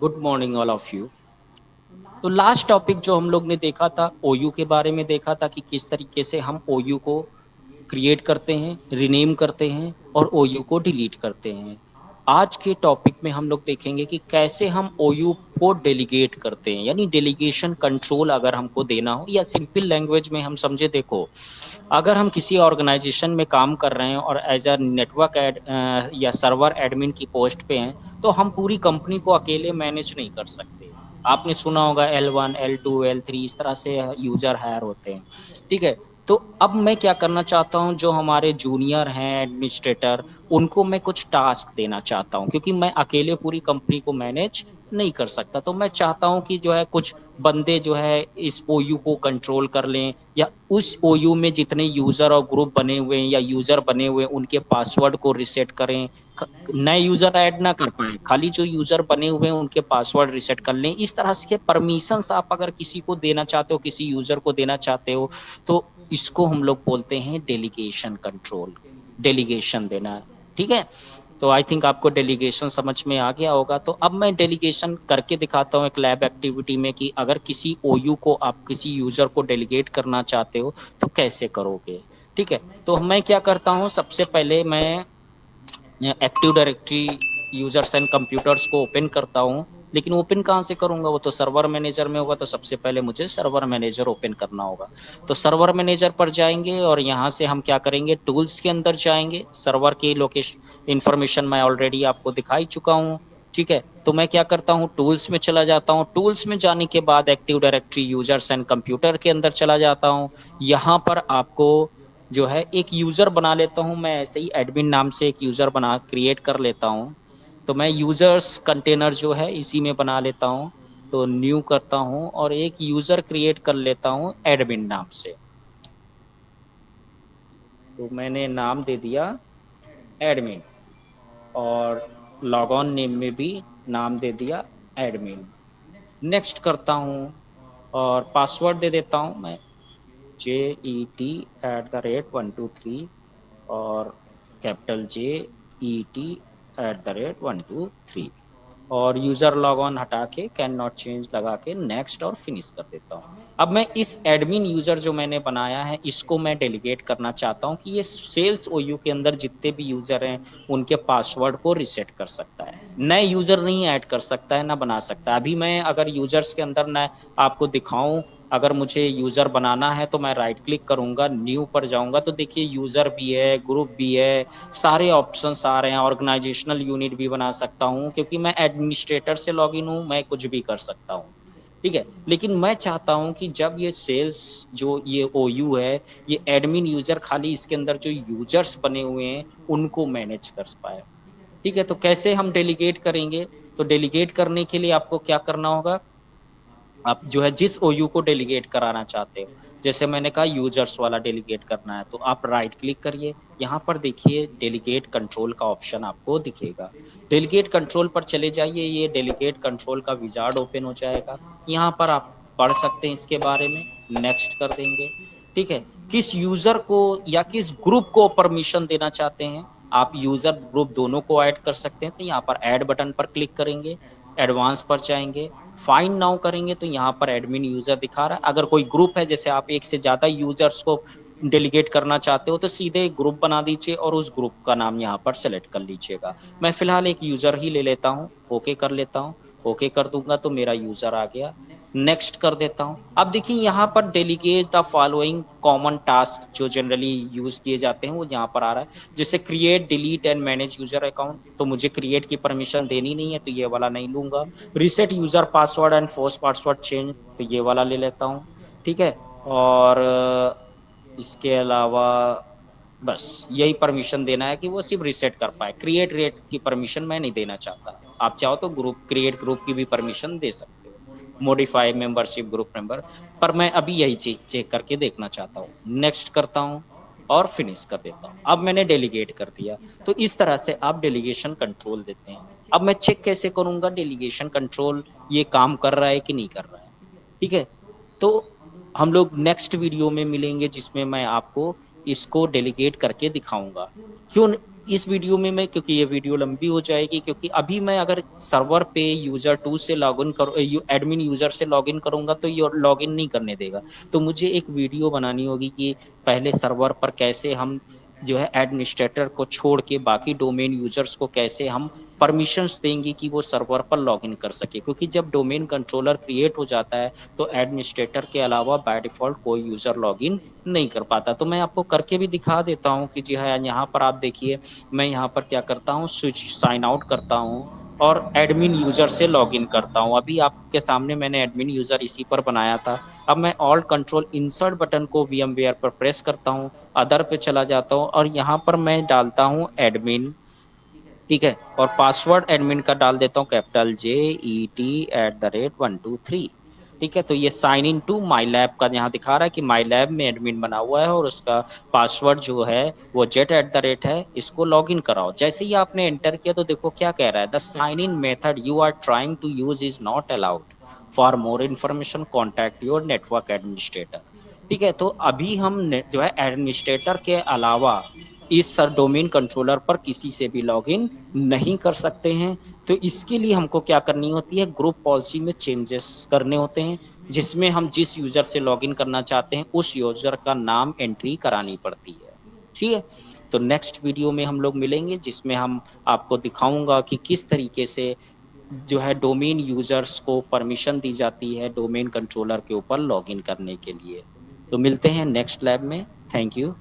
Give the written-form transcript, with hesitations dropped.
Good morning all of you. तो last topic जो हम लोग ने देखा था ओयू के बारे में देखा था कि किस तरीके से हम ओयू को क्रिएट करते हैं, रीनेम करते हैं और ओयू को डिलीट करते हैं। आज के टॉपिक में हम लोग देखेंगे कि कैसे हम ओयू को डेलीगेट करते हैं, यानी डेलीगेशन कंट्रोल अगर हमको देना हो, या सिंपल लैंग्वेज में हम समझे। देखो, अगर हम किसी ऑर्गेनाइजेशन में काम कर रहे हैं और एज अ नेटवर्क या सर्वर एडमिन की पोस्ट पे हैं, तो हम पूरी कंपनी को अकेले मैनेज नहीं कर सकते। आपने सुना होगा L1 L2 L3 इस तरह से यूजर हायर होते हैं। ठीक है। तो अब मैं क्या करना चाहता हूं, जो हमारे जूनियर हैं एडमिनिस्ट्रेटर, उनको मैं कुछ टास्क देना चाहता हूं, क्योंकि मैं अकेले पूरी कंपनी को मैनेज नहीं कर सकता। तो मैं चाहता हूं कि जो है कुछ बंदे जो है इस ओयू को कंट्रोल कर लें, या उस ओयू में जितने यूजर और ग्रुप बने हुए हैं या यूजर बने हुए हैं उनके पासवर्ड को रिसेट करें। नए यूजर ऐड ना कर पाए, खाली जो यूजर बने हुए हैं उनके पासवर्ड रिसेट कर लें। इस तरह से परमिशंस आप अगर किसी को देना चाहते हो, किसी यूजर को देना चाहते हो, तो इसको हम लोग बोलते हैं डेलीगेशन कंट्रोल, डेलीगेशन देना। ठीक है। तो आई थिंक आपको डेलीगेशन समझ में आ गया होगा। तो अब मैं डेलीगेशन करके दिखाता हूँ एक लैब एक्टिविटी में, कि अगर किसी ओयू को आप किसी यूजर को डेलीगेट करना चाहते हो तो कैसे करोगे। ठीक है। तो मैं क्या करता हूँ, सबसे पहले मैं active directory users and computers को ओपन करता हूँ। लेकिन ओपन कहाँ से करूंगा, वो तो सर्वर मैनेजर में होगा। तो सबसे पहले मुझे सर्वर मैनेजर ओपन करना होगा। तो सर्वर मैनेजर पर जाएंगे और यहाँ से हम क्या करेंगे, टूल्स के अंदर जाएंगे। सर्वर की लोकेशन इंफॉर्मेशन मैं ऑलरेडी आपको दिखा ही चुका हूँ। ठीक है। तो मैं क्या करता हूँ, टूल्स में चला जाता हूँ। टूल्स में जाने के बाद active directory users and computer के अंदर चला जाता हूँ। यहाँ पर आपको जो है एक यूजर बना लेता हूं। मैं ऐसे ही एडमिन नाम से एक यूजर बना क्रिएट कर लेता हूं। तो मैं यूजर्स कंटेनर जो है इसी में बना लेता हूं। तो न्यू करता हूं और एक यूजर क्रिएट कर लेता हूं एडमिन नाम से। तो मैंने नाम दे दिया एडमिन, और लॉग ऑन नेम में भी नाम दे दिया एडमिन। नेक्स्ट करता हूं और पासवर्ड दे देता हूं मैं, JET@123, और कैपिटल JET@123, और यूजर लॉग ऑन हटा के कैन नॉट चेंज लगा के नेक्स्ट और फिनिश कर देता हूँ। अब मैं इस एडमिन यूजर जो मैंने बनाया है इसको मैं डेलीगेट करना चाहता हूँ कि ये सेल्स ओयू के अंदर जितने भी यूजर हैं उनके पासवर्ड को रिसेट कर सकता है। नए यूजर नहीं ऐड कर सकता है, ना बना सकता है। अभी मैं अगर यूजर्स के अंदर ना आपको दिखाऊं, अगर मुझे यूजर बनाना है तो मैं राइट क्लिक करूंगा, न्यू पर जाऊंगा, तो देखिए यूजर भी है, ग्रुप भी है, सारे ऑप्शंस आ रहे हैं। ऑर्गेनाइजेशनल यूनिट भी बना सकता हूं, क्योंकि मैं एडमिनिस्ट्रेटर से लॉगिन हूं, मैं कुछ भी कर सकता हूं। ठीक है। लेकिन मैं चाहता हूं कि जब ये सेल्स जो ये ओयू है, ये एडमिन यूजर खाली इसके अंदर जो यूजर्स बने हुए हैं उनको मैनेज कर पाए। ठीक है। तो कैसे हम डेलीगेट करेंगे, तो डेलीगेट करने के लिए आपको क्या करना होगा, आप जो है जिस ओयू को डेलीगेट कराना चाहते हो, जैसे मैंने कहा यूजर्स वाला डेलीगेट करना है, तो आप राइट क्लिक करिए। यहाँ पर देखिए डेलीगेट कंट्रोल का ऑप्शन आपको दिखेगा। डेलीगेट कंट्रोल पर चले जाइए, ये डेलीगेट कंट्रोल का विजार्ड ओपन हो जाएगा। यहाँ पर आप पढ़ सकते हैं इसके बारे में। नेक्स्ट कर देंगे। ठीक है। किस यूजर को या किस ग्रुप को परमिशन देना चाहते हैं, आप यूजर ग्रुप दोनों को ऐड कर सकते हैं। तो यहाँ पर ऐड बटन पर क्लिक करेंगे, एडवांस पर जाएंगे, फाइंड नाउ करेंगे, तो यहाँ पर एडमिन यूजर दिखा रहा है। अगर कोई ग्रुप है, जैसे आप एक से ज्यादा यूजर्स को डेलीगेट करना चाहते हो, तो सीधे एक ग्रुप बना दीजिए और उस ग्रुप का नाम यहाँ पर सेलेक्ट कर लीजिएगा। मैं फिलहाल एक यूजर ही ले लेता हूँ, ओके कर लेता हूँ। ओके कर दूंगा तो मेरा यूजर आ गया। नेक्स्ट कर देता हूँ। अब देखिए यहाँ पर delegate the following common task जो जनरली यूज किए जाते हैं वो यहाँ पर आ रहा है, जैसे create delete and manage user account. तो मुझे क्रिएट की परमिशन देनी नहीं है, तो ये वाला नहीं लूंगा। Reset user password and force password change, तो ये वाला ले लेता हूँ। ठीक है। और इसके अलावा बस यही परमिशन देना है कि वो सिर्फ रिसेट कर पाए। क्रिएट रेट की परमिशन मैं नहीं देना चाहता। आप चाहो तो ग्रुप क्रिएट ग्रुप की भी परमिशन दे सकते हो, मॉडिफाई मेंबरशिप ग्रुप मेंबर, पर मैं अभी यही चीज चेक करके देखना चाहता हूँ। नेक्स्ट करता हूँ और फिनिश कर देता हूँ। अब मैंने डेलीगेट कर दिया। तो इस तरह से आप डेलीगेशन कंट्रोल देते हैं। अब मैं चेक कैसे करूंगा डेलीगेशन कंट्रोल ये काम कर रहा है कि नहीं कर रहा है। ठीक है। तो हम लोग नेक्स्ट वीडियो में मिलेंगे, जिसमें मैं आपको इसको डेलीगेट करके दिखाऊंगा। क्यों इस वीडियो में मैं, क्योंकि ये वीडियो लंबी हो जाएगी, क्योंकि अभी मैं अगर सर्वर पे यूजर 2 से लॉगिन करूँ, एडमिन यूजर से लॉगिन करूंगा तो ये लॉगिन नहीं करने देगा। तो मुझे एक वीडियो बनानी होगी कि पहले सर्वर पर कैसे हम जो है एडमिनिस्ट्रेटर को छोड़ के बाकी डोमेन यूजर्स को कैसे हम परमिशंस देंगे कि वो सर्वर पर लॉगिन कर सके, क्योंकि जब डोमेन कंट्रोलर क्रिएट हो जाता है तो एडमिनिस्ट्रेटर के अलावा बाय डिफॉल्ट कोई यूजर लॉगिन नहीं कर पाता। तो मैं आपको करके भी दिखा देता हूँ कि जी हाँ, यहाँ पर आप देखिए, मैं यहाँ पर क्या करता हूँ, स्विच साइन आउट करता हूँ और एडमिन यूजर से लॉगिन करता हूँ। अभी आपके सामने मैंने एडमिन यूजर इसी पर बनाया था। अब मैं ऑल्ट कंट्रोल इंसर्ट बटन को VMware पर प्रेस करता हूँ, अदर पे चला जाता हूँ और यहाँ पर मैं डालता हूँ एडमिन, ठीक है, और पासवर्ड एडमिन का डाल देता हूँ कैपिटल JET@123। ठीक है, तो ये sign in to my lab का यहाँ दिखा रहा है कि माई लैब में एडमिन बना हुआ है और उसका पासवर्ड जो है वो JET@ है। इसको लॉग इन कराओ। जैसे ही आपने एंटर किया तो देखो क्या कह रहा है, the sign in method you are trying to use is not allowed, for more information contact your network administrator. ठीक है, तो अभी हम जो है एडमिनिस्ट्रेटर के अलावा इस डोमेन कंट्रोलर पर किसी से भी लॉगिन नहीं कर सकते हैं। तो इसके लिए हमको क्या करनी होती है, ग्रुप पॉलिसी में चेंजेस करने होते हैं, जिसमें हम जिस यूजर से लॉगिन करना चाहते हैं उस यूजर का नाम एंट्री करानी पड़ती है। ठीक है, तो नेक्स्ट वीडियो में हम लोग मिलेंगे, जिसमें हम आपको दिखाऊंगा कि किस तरीके से जो है डोमेन यूजर्स को परमिशन दी जाती है डोमेन कंट्रोलर के ऊपर लॉगिन करने के लिए। तो मिलते हैं नेक्स्ट लैब में। Thank you.